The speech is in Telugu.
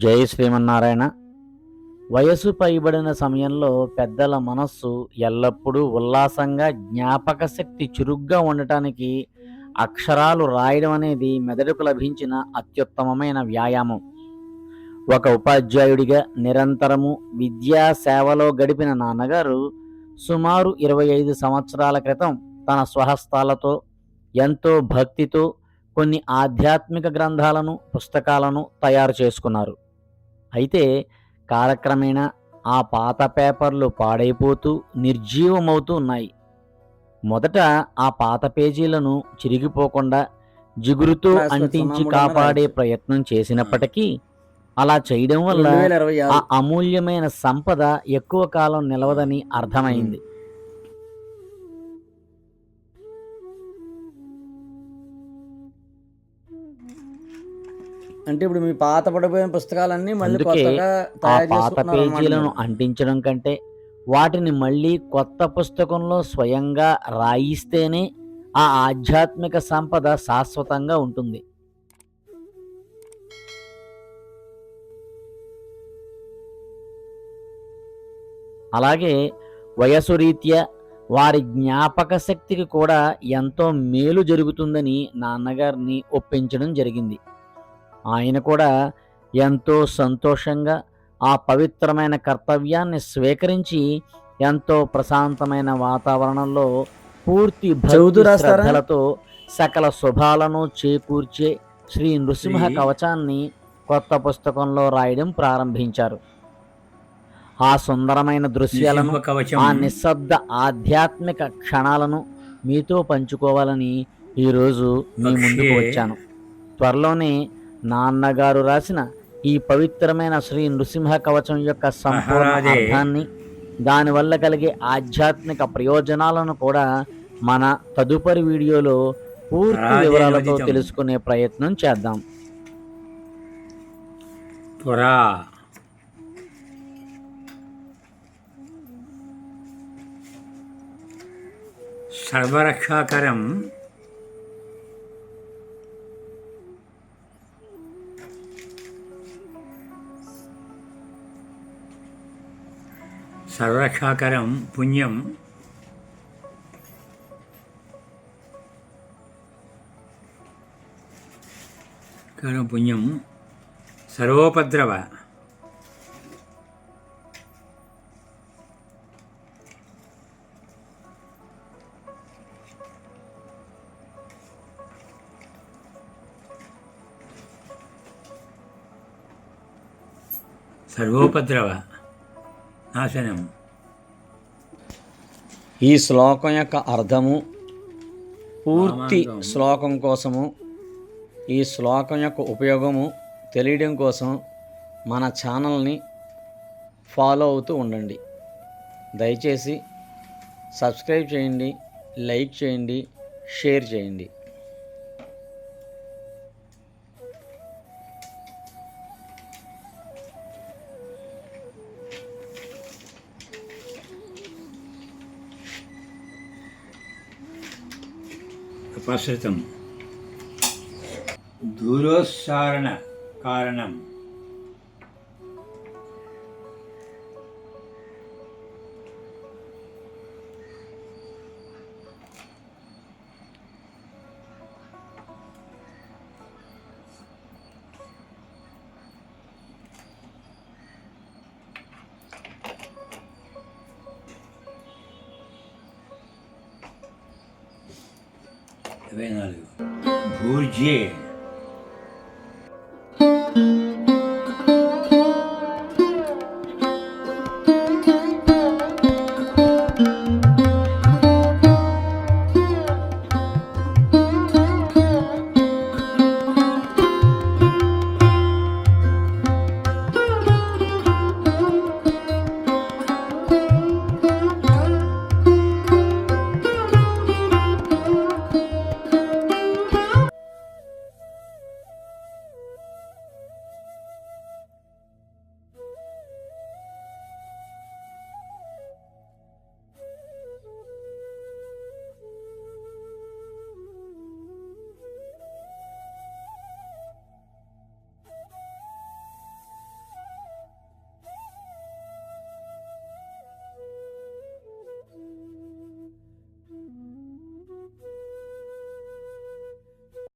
జై శ్రీమన్నారాయణ. వయసు పైబడిన సమయంలో పెద్దల మనస్సు ఎల్లప్పుడూ ఉల్లాసంగా, జ్ఞాపక శక్తి చురుగ్గా ఉండటానికి అక్షరాలు రాయడం అనేది మెదడుకు లభించిన అత్యుత్తమమైన వ్యాయామం. ఒక ఉపాధ్యాయుడిగా నిరంతరము విద్యా సేవలో గడిపిన నాన్నగారు సుమారు 25 సంవత్సరాల క్రితం తన స్వహస్తాలతో ఎంతో భక్తితో కొన్ని ఆధ్యాత్మిక గ్రంథాలను, పుస్తకాలను తయారు చేసుకున్నారు. అయితే కాలక్రమేణా ఆ పాత పేపర్లు పాడైపోతూ నిర్జీవమవుతూ ఉన్నాయి. మొదట ఆ పాత పేజీలను చిరిగిపోకుండా జిగురుతో అంటించి కాపాడే ప్రయత్నం చేసినప్పటికీ అలా చేయడం వల్ల ఆ అమూల్యమైన సంపద ఎక్కువ కాలం నిలవదని అర్థమైంది. అంటే ఇప్పుడు మీ పాత పడిపోయిన పుస్తకాలన్నీ మళ్ళీ అందుకే కొత్తగా ఆ తయారు పాత చేసుకుంటున్నారు అన్నమాట పేజీలను మీరు. అంటించడం కంటే వాటిని మళ్ళీ కొత్త పుస్తకంలో స్వయంగా రాయిస్తేనే ఆ ఆధ్యాత్మిక సంపద శాశ్వతంగా ఉంటుంది. అలాగే వయసు రీత్యా వారి జ్ఞాపక శక్తికి కూడా ఎంతో మేలు జరుగుతుందని నాన్నగారిని ఒప్పించడం జరిగింది. ఆయన కూడా ఎంతో సంతోషంగా ఆ పవిత్రమైన కర్తవ్యాన్ని స్వీకరించి ఎంతో ప్రశాంతమైన వాతావరణంలో పూర్తి భక్తి చదువుతూ రాస్తారా? శ్రద్ధలతో సకల శుభాలను చేకూర్చే శ్రీ నృసింహ కవచాన్ని కొత్త పుస్తకంలో రాయడం ప్రారంభించారు. ఆ సుందరమైన దృశ్యాలను, నృసింహ కవచం ఆ నిశ్శబ్ద ఆధ్యాత్మిక క్షణాలను మీతో పంచుకోవాలని ఈరోజు మీ ముందుకు పక్షే వచ్చాను. త్వరలోనే నాన్నగారు రాసిన ఈ పవిత్రమైన శ్రీ నృసింహ కవచం యొక్క సంపూర్ణ మహారాజే అర్థాన్ని, దానివల్ల కలిగే ఆధ్యాత్మిక ప్రయోజనాలను కూడా మన తదుపరి వీడియోలో పూర్తి రాజే వివరాలతో నోదితం తెలుసుకునే ప్రయత్నం చేద్దాం. త్వరా సర్వరక్షాకరం సర్వరక్షాకరం పుణ్యం కరం పుణ్యం సర్వోపద్రవ సర్వోపద్రవ నాశనం. ఈ శ్లోకం యొక్క అర్థము, పూర్తి రామానుజం శ్లోకం కోసము, ఈ శ్లోకం యొక్క ఉపయోగము తెలియడం కోసం మన ఛానల్ని ఫాలో అవుతూ ఉండండి. దయచేసి సబ్స్క్రైబ్ చేయండి, లైక్ చేయండి, షేర్ చేయండి. అపసృతం దూరోచ్చారణ కారణం భూర్జే